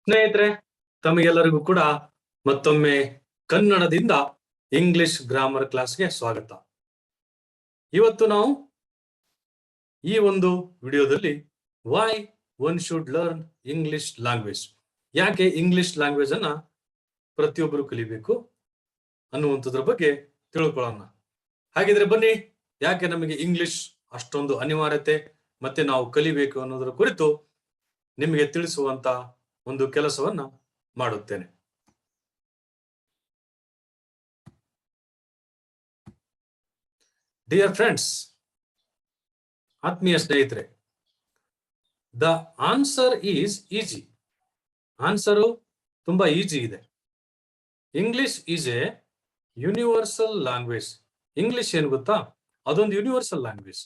ಸ್ನೇಹಿತರೆ, ತಮಗೆಲ್ಲರಿಗೂ ಕೂಡ ಮತ್ತೊಮ್ಮೆ ಕನ್ನಡದಿಂದ ಇಂಗ್ಲಿಷ್ ಗ್ರಾಮರ್ ಕ್ಲಾಸ್ಗೆ ಸ್ವಾಗತ. ಇವತ್ತು ನಾವು ಈ ಒಂದು ವಿಡಿಯೋದಲ್ಲಿ why one should learn English language, ಯಾಕೆ ಇಂಗ್ಲಿಷ್ ಲ್ಯಾಂಗ್ವೇಜ್ ಅನ್ನ ಪ್ರತಿಯೊಬ್ಬರು ಕಲಿಬೇಕು ಅನ್ನುವಂಥದ್ರ ಬಗ್ಗೆ ತಿಳ್ಕೊಳ್ಳೋಣ. ಹಾಗಿದ್ರೆ ಬನ್ನಿ, ಯಾಕೆ ನಮಗೆ ಇಂಗ್ಲಿಷ್ ಅಷ್ಟೊಂದು ಅನಿವಾರ್ಯತೆ ಮತ್ತೆ ನಾವು ಕಲಿಬೇಕು ಅನ್ನೋದರ ಕುರಿತು ನಿಮಗೆ ತಿಳಿಸುವಂತ ಒಂದು ಕೆಲಸವನ್ನ ಮಾಡುತ್ತೇನೆ. ಡಿಯರ್ ಫ್ರೆಂಡ್ಸ್, ಆತ್ಮೀಯ ಸ್ನೇಹಿತರೆ, the answer is easy. Answer ತುಂಬಾ ಈಜಿ ಇದೆ. English is A universal language. English ಏನ್ ಗೊತ್ತಾ? ಅದೊಂದು universal language,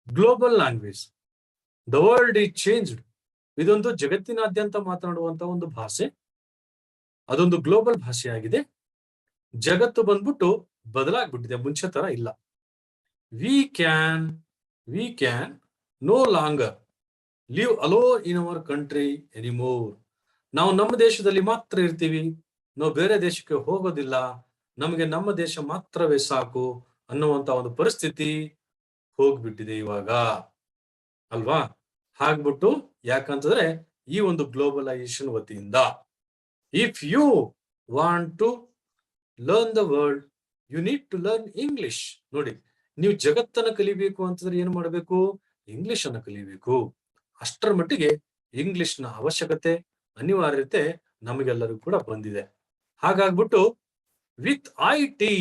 global language. The world is changed. ಇದೊಂದು ಜಗತ್ತಿನಾದ್ಯಂತ ಮಾತನಾಡುವಂತ ಒಂದು ಭಾಷೆ. ಅದೊಂದು ಗ್ಲೋಬಲ್ ಭಾಷೆ ಆಗಿದೆ. ಜಗತ್ತು ಬಂದ್ಬಿಟ್ಟು ಬದಲಾಗ್ಬಿಟ್ಟಿದೆ, ಮುಂಚೆ ತರ ಇಲ್ಲ. We can no longer live alone in our country anymore. ನಾವು ನಮ್ಮ ದೇಶದಲ್ಲಿ ಮಾತ್ರ ಇರ್ತೀವಿ, ನಾವು ಬೇರೆ ದೇಶಕ್ಕೆ ಹೋಗೋದಿಲ್ಲ, ನಮಗೆ ನಮ್ಮ ದೇಶ ಮಾತ್ರವೇ ಸಾಕು ಅನ್ನುವಂತ ಒಂದು ಪರಿಸ್ಥಿತಿ ಹೋಗ್ಬಿಟ್ಟಿದೆ ಇವಾಗ, ಅಲ್ವಾ? ಹಾಗ್ಬಿಟ್ಟು ಯಾಕಂತಂದ್ರೆ ಈ ಒಂದು ಗ್ಲೋಬಲೈಸೇಷನ್ ವತಿಯಿಂದ if you want to learn the world you need to learn English. ನೋಡಿ, ನೀವು ಜಗತ್ತನ್ನ ಕಲಿಬೇಕು ಅಂತಂದ್ರೆ ಏನ್ ಮಾಡಬೇಕು? ಇಂಗ್ಲಿಷ್ ಅನ್ನ ಕಲಿಬೇಕು. ಅಷ್ಟರ ಮಟ್ಟಿಗೆ ಇಂಗ್ಲಿಷ್ ನ ಅವಶ್ಯಕತೆ, ಅನಿವಾರ್ಯತೆ ನಮಗೆಲ್ಲರಿಗೂ ಕೂಡ ಬಂದಿದೆ. ಹಾಗಾಗ್ಬಿಟ್ಟು ವಿತ್ ಐ ಟಿ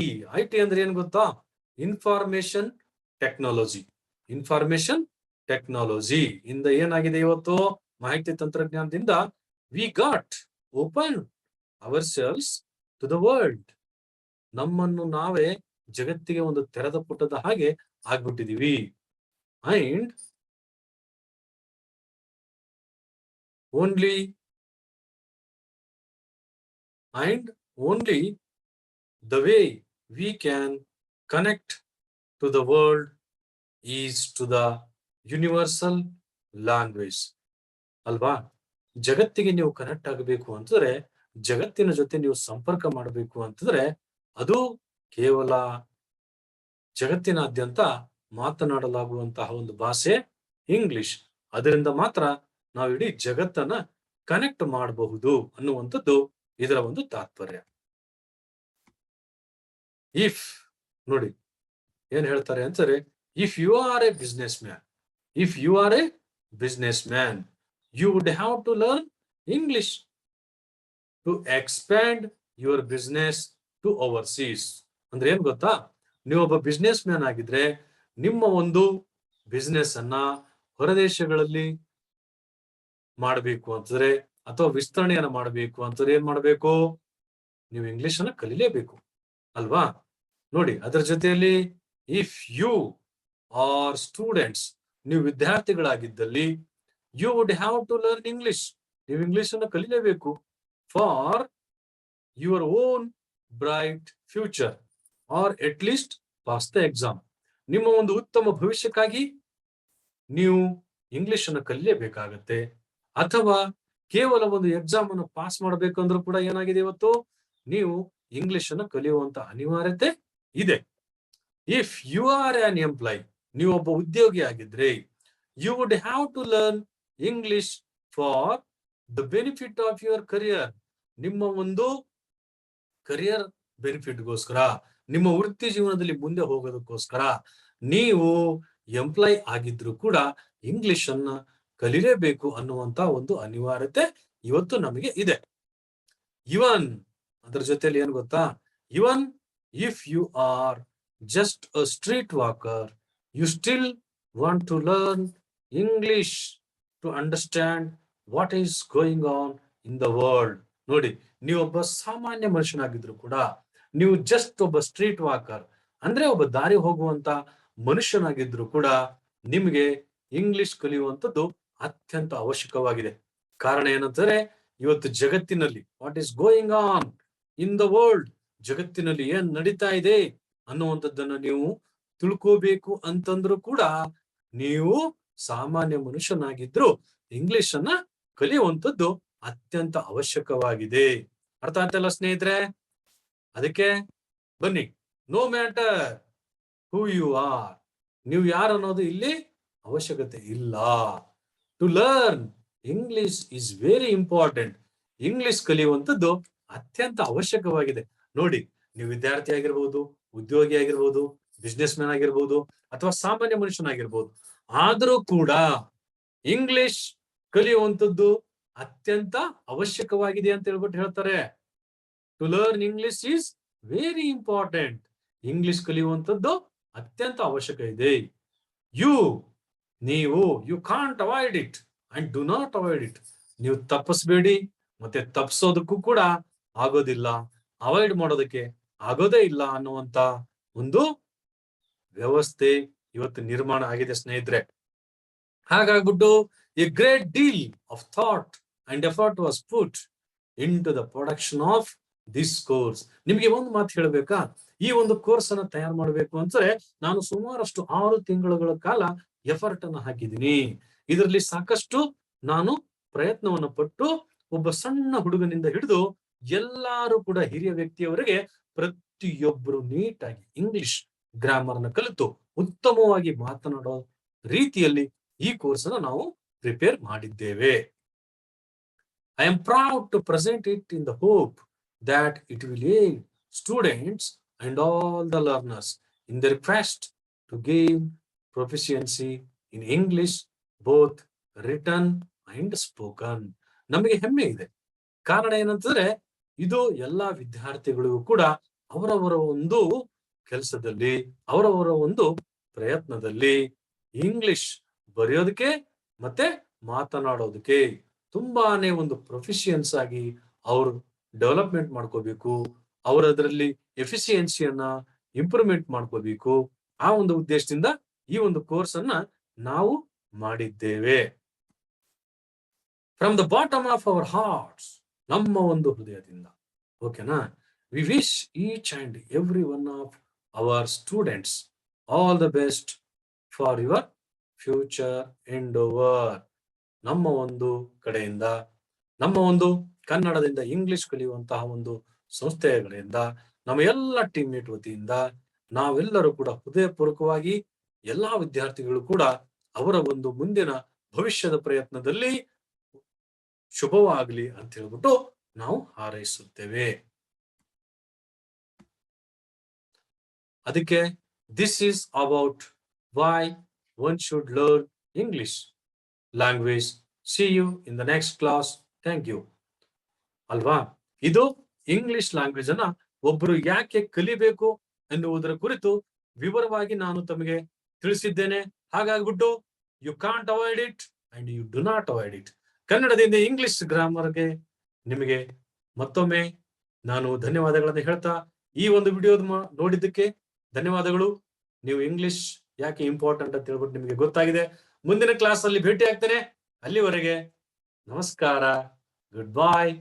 ಅಂದ್ರೆ ಏನ್ ಗೊತ್ತಾ? Information technology. ಇನ್ಫಾರ್ಮೇಶನ್ ಟೆಕ್ನಾಲಜಿ ಇಂದ ಏನಾಗಿದೆ ಇವತ್ತು? ಮಾಹಿತಿ ತಂತ್ರಜ್ಞಾನದಿಂದ we got open our selves to the world. ನಮ್ಮನ್ನು ನಾವೇ ಜಗತ್ತಿಗೆ ಒಂದು ತೆರೆದ ಪುಟದ ಹಾಗೆ ಆಗ್ಬಿಟ್ಟಿದೀವಿ. And only the way we can connect to the world is to the universal language, ಅಲ್ವಾ? ಜಗತ್ತಿಗೆ ನೀವು ಕನೆಕ್ಟ್ ಆಗಬೇಕು ಅಂತಂದ್ರೆ, ಜಗತ್ತಿನ ಜೊತೆ ನೀವು ಸಂಪರ್ಕ ಮಾಡಬೇಕು ಅಂತಂದ್ರೆ, ಅದು ಕೇವಲ ಜಗತ್ತಿನಾದ್ಯಂತ ಮಾತನಾಡಲಾಗುವಂತಹ ಒಂದು ಭಾಷೆ ಇಂಗ್ಲಿಷ್. ಅದರಿಂದ ಮಾತ್ರ ನಾವು ಇಡೀ ಜಗತ್ತನ್ನ ಕನೆಕ್ಟ್ ಮಾಡಬಹುದು ಅನ್ನುವಂಥದ್ದು ಇದರ ಒಂದು ತಾತ್ಪರ್ಯ. ಇಫ್ ನೋಡಿ ಏನ್ ಹೇಳ್ತಾರೆ ಅಂತಾರೆ, if you are a businessman you would have to learn English to expand your business to overseas. ಅಂದ್ರೆ ಏನ್ ಗೊತ್ತಾ? ನೀವೊಬ್ಬ ಬಿಸ್ನೆಸ್ ಮ್ಯಾನ್ ಆಗಿದ್ರೆ ನಿಮ್ಮ ಒಂದು ಬಿಸ್ನೆಸ್ ಅನ್ನ ಹೊರದೇಶಗಳಲ್ಲಿ ಮಾಡಬೇಕು ಅಂತಂದ್ರೆ, ಅಥವಾ ವಿಸ್ತರಣೆಯನ್ನ ಮಾಡಬೇಕು ಅಂತಂದ್ರೆ ಏನ್ ಮಾಡಬೇಕು? ನೀವು ಇಂಗ್ಲಿಷ್ ಅನ್ನ ಕಲಿಲೇಬೇಕು, ಅಲ್ವಾ? ನೋಡಿ, ಅದರ ಜೊತೆಯಲ್ಲಿ ಇಫ್ ಯು ಆರ್ ಸ್ಟೂಡೆಂಟ್ಸ್, ನೀವು ವಿದ್ಯಾರ್ಥಿಗಳಾಗಿದ್ದಲ್ಲಿ you would have to learn English. ನೀವು ಇಂಗ್ಲಿಷ್ ಅನ್ನು ಕಲಿಲೇಬೇಕು for your own bright future, or at least pass the exam. ನಿಮ್ಮ ಒಂದು ಉತ್ತಮ ಭವಿಷ್ಯಕ್ಕಾಗಿ ನೀವು ಇಂಗ್ಲಿಷ್ ಅನ್ನು ಕಲಿಯಬೇಕಾಗತ್ತೆ. ಅಥವಾ ಕೇವಲ ಒಂದು ಎಕ್ಸಾಮ್ ಅನ್ನು ಪಾಸ್ ಮಾಡಬೇಕಂದ್ರೂ ಕೂಡ ಏನಾಗಿದೆ ಇವತ್ತು? ನೀವು ಇಂಗ್ಲಿಷ್ ಅನ್ನು ಕಲಿಯುವಂತ ಅನಿವಾರ್ಯತೆ ಇದೆ. If you are an employee, ನೀವು ಒಬ್ಬ ಉದ್ಯೋಗಿ ಆಗಿದ್ರೆ you would have to learn English for the benefit of your career. ನಿಮ್ಮ ಒಂದು ಕರಿಯರ್ ಬೆನಿಫಿಟ್ಗೋಸ್ಕರ, ನಿಮ್ಮ ವೃತ್ತಿ ಜೀವನದಲ್ಲಿ ಮುಂದೆ ಹೋಗೋದಕ್ಕೋಸ್ಕರ ನೀವು ಎಂಪ್ಲಾಯ್ ಆಗಿದ್ರು ಕೂಡ ಇಂಗ್ಲಿಷ್ ಅನ್ನ ಕಲಿಲೇಬೇಕು ಅನ್ನುವಂತ ಒಂದು ಅನಿವಾರ್ಯತೆ ಇವತ್ತು ನಮಗೆ ಇದೆ. ಇವನ್ ಅದರ ಜೊತೆಯಲ್ಲಿ ಏನ್ ಗೊತ್ತಾ? Even if you are just a street walker you still want to learn English to understand what is going on in the world. ನೋಡಿ, ನೀವೊಬ್ಬ ಸಾಮಾನ್ಯ ಮನುಷ್ಯನಾಗಿದ್ರು ಕೂಡ, ನೀವು ಜಸ್ಟ್ ಒಬ್ಬ ಸ್ಟ್ರೀಟ್ ವಾಕರ್ ಅಂದ್ರೆ ಒಬ್ಬ ದಾರಿ ಹೋಗುವಂತ ಮನುಷ್ಯನಾಗಿದ್ರು ಕೂಡ ನಿಮಗೆ ಇಂಗ್ಲಿಷ್ ಕಲಿಯುವಂಥದ್ದು ಅತ್ಯಂತ ಅವಶ್ಯಕವಾಗಿದೆ. ಕಾರಣ ಏನಂತಾರೆ, ಇವತ್ತು ಜಗತ್ತಿನಲ್ಲಿ what is going on in the world, ಜಗತ್ತಿನಲ್ಲಿ ಏನ್ ನಡೀತಾ ಇದೆ ಅನ್ನುವಂಥದ್ದನ್ನ ನೀವು ತಿಳ್ಕೋಬೇಕು ಅಂತಂದ್ರೂ ಕೂಡ ನೀವು ಸಾಮಾನ್ಯ ಮನುಷ್ಯನಾಗಿದ್ರು ಇಂಗ್ಲಿಷ್ ಅನ್ನ ಕಲಿಯುವಂಥದ್ದು ಅತ್ಯಂತ ಅವಶ್ಯಕವಾಗಿದೆ. ಅರ್ಥ ಆಯ್ತಲ್ಲ ಸ್ನೇಹಿತರೆ? ಅದಕ್ಕೆ ಬನ್ನಿ, no matter who you are, ನೀವು ಯಾರು ಅನ್ನೋದು ಇಲ್ಲಿ ಅವಶ್ಯಕತೆ ಇಲ್ಲ. To learn English is very important. English ಕಲಿಯುವಂಥದ್ದು ಅತ್ಯಂತ ಅವಶ್ಯಕವಾಗಿದೆ. ನೋಡಿ, ನೀವು ವಿದ್ಯಾರ್ಥಿ ಆಗಿರ್ಬೋದು, ಉದ್ಯೋಗಿ ಆಗಿರ್ಬೋದು, ಬಿಸ್ನೆಸ್ ಮ್ಯಾನ್ ಆಗಿರ್ಬೋದು, ಅಥವಾ ಸಾಮಾನ್ಯ ಮನುಷ್ಯನಾಗಿರ್ಬೋದು, ಆದರೂ ಕೂಡ ಇಂಗ್ಲಿಷ್ ಕಲಿಯುವಂಥದ್ದು ಅತ್ಯಂತ ಅವಶ್ಯಕವಾಗಿದೆ ಅಂತ ಹೇಳ್ಬಿಟ್ಟು ಹೇಳ್ತಾರೆ. To learn English is very important. English ಕಲಿಯುವಂಥದ್ದು ಅತ್ಯಂತ ಅವಶ್ಯಕ ಇದೆ. ನೀವು you can't avoid it and do not avoid it. ನೀವು ತಪ್ಪಿಸ್ಬೇಡಿ, ಮತ್ತೆ ತಪ್ಪಿಸೋದಕ್ಕೂ ಕೂಡ ಆಗೋದಿಲ್ಲ, ಅವಾಯ್ಡ್ ಮಾಡೋದಕ್ಕೆ ಆಗೋದೇ ಇಲ್ಲ ಅನ್ನುವಂತ ಒಂದು ವ್ಯವಸ್ಥೆ ಇವತ್ತು ನಿರ್ಮಾಣ ಆಗಿದೆ ಸ್ನೇಹಿತರೆ. ಹಾಗಾಗ್ಬಿಟ್ಟು a great deal of thought and effort was put into the production of this course. ನಿಮ್ಗೆ ಒಂದು ಮಾತು ಹೇಳ್ಬೇಕಾ, ಈ ಒಂದು ಕೋರ್ಸ್ ಅನ್ನ ತಯಾರು ಮಾಡಬೇಕು ಅಂದ್ರೆ ನಾನು ಸುಮಾರಷ್ಟು 6 ತಿಂಗಳುಗಳ ಕಾಲ ಎಫರ್ಟ್ ಅನ್ನು ಹಾಕಿದ್ದೀನಿ. ಇದರಲ್ಲಿ ಸಾಕಷ್ಟು ನಾನು ಪ್ರಯತ್ನವನ್ನು ಪಟ್ಟು ಒಬ್ಬ ಸಣ್ಣ ಹುಡುಗನಿಂದ ಹಿಡಿದು ಎಲ್ಲಾರು ಕೂಡ ಹಿರಿಯ ವ್ಯಕ್ತಿಯವರೆಗೆ ಪ್ರತಿಯೊಬ್ಬರು ನೀಟಾಗಿ ಇಂಗ್ಲಿಷ್ ಗ್ರಾಮರ್ ನ ಕಲಿತು ಉತ್ತಮವಾಗಿ ಮಾತನಾಡೋ ರೀತಿಯಲ್ಲಿ ಈ ಕೋರ್ಸ್ ಅನ್ನು ನಾವು ಪ್ರಿಪೇರ್ ಮಾಡಿದ್ದೇವೆ. I am proud to present it in the hope that it will aid students and all the learners in their quest to gain proficiency in English, both written and spoken. ನಮಗೆ ಹೆಮ್ಮೆ ಇದೆ. ಕಾರಣ ಏನಂತಂದ್ರೆ ಇದು ಎಲ್ಲಾ ವಿದ್ಯಾರ್ಥಿಗಳಿಗೂ ಕೂಡ ಅವರವರ ಒಂದು ಕೆಲಸದಲ್ಲಿ, ಅವರವರ ಒಂದು ಪ್ರಯತ್ನದಲ್ಲಿ ಇಂಗ್ಲಿಷ್ ಬರೆಯೋದಕ್ಕೆ ಮತ್ತೆ ಮಾತನಾಡೋದಕ್ಕೆ ತುಂಬಾನೇ ಒಂದು ಪ್ರೊಫಿಷಿಯನ್ಸ್ ಆಗಿ ಅವರು ಡೆವಲಪ್ಮೆಂಟ್ ಮಾಡ್ಕೋಬೇಕು, ಅವರದರಲ್ಲಿ ಎಫಿಷಿಯನ್ಸಿಯನ್ನ ಇಂಪ್ರೂವ್ಮೆಂಟ್ ಮಾಡ್ಕೋಬೇಕು. ಆ ಒಂದು ಉದ್ದೇಶದಿಂದ ಈ ಒಂದು ಕೋರ್ಸ್ ಅನ್ನ ನಾವು ಮಾಡಿದ್ದೇವೆ. From the bottom of our arts, ನಮ್ಮ ಒಂದು ಹೃದಯದಿಂದ, ಓಕೆನಾ, we wish each and every one of our students all the best for your future Endeavour. ನಮ್ಮ ಒಂದು ಕಡೆಯಿಂದ, ನಮ್ಮ ಒಂದು ಕನ್ನಡದಿಂದ ಇಂಗ್ಲಿಷ್ ಕಲಿಯುವಂತಹ ಒಂದು ಸಂಸ್ಥೆಯ ಕಡೆಯಿಂದ, ನಮ್ಮ ಎಲ್ಲ ಟೀಮ್ ಮೇಟ್ ವತಿಯಿಂದ ನಾವೆಲ್ಲರೂ ಕೂಡ ಹೃದಯಪೂರ್ವಕವಾಗಿ ಎಲ್ಲಾ ವಿದ್ಯಾರ್ಥಿಗಳು ಕೂಡ ಅವರ ಒಂದು ಮುಂದಿನ ಭವಿಷ್ಯದ ಪ್ರಯತ್ನದಲ್ಲಿ ಶುಭವಾಗಲಿ ಅಂತ ಹೇಳ್ಬಿಟ್ಟು ನಾವು ಹಾರೈಸುತ್ತೇವೆ. ಅದಕ್ಕೆ this is about why one should learn English language. See you in the next class. Thank you. ಅಲ್ವಾ, ಇದು ಇಂಗ್ಲಿಷ್ ಲ್ಯಾಂಗ್ವೇಜ್ ಅನ್ನ ಒಬ್ಬರು ಯಾಕೆ ಕಲಿಬೇಕು ಎನ್ನುವುದರ ಕುರಿತು ವಿವರವಾಗಿ ನಾನು ತಮಗೆ ತಿಳಿಸಿದ್ದೇನೆ. ಹಾಗಾಗ್ಬಿಟ್ಟು you can't avoid it and you do not avoid it. ಕನ್ನಡದಿಂದ ಇಂಗ್ಲಿಷ್ ಗ್ರಾಮರ್ಗೆ ನಿಮಗೆ ಮತ್ತೊಮ್ಮೆ ನಾನು ಧನ್ಯವಾದಗಳನ್ನು ಹೇಳ್ತಾ, ಈ ಒಂದು ವಿಡಿಯೋ ನೋಡಿದ್ದಕ್ಕೆ ಧನ್ಯವಾದಗಳು. ನೀವು ಇಂಗ್ಲಿಷ್ ಯಾಕೆ ಇಂಪಾರ್ಟೆಂಟ್ ಅಂತ ಹೇಳ್ಬಿಟ್ಟು ನಿಮಗೆ ಗೊತ್ತಾಗಿದೆ. ಮುಂದಿನ ಕ್ಲಾಸ್ ಅಲ್ಲಿ ಭೇಟಿ ಆಗ್ತೇನೆ. ಅಲ್ಲಿವರೆಗೆ ನಮಸ್ಕಾರ. ಗುಡ್ ಬಾಯ್.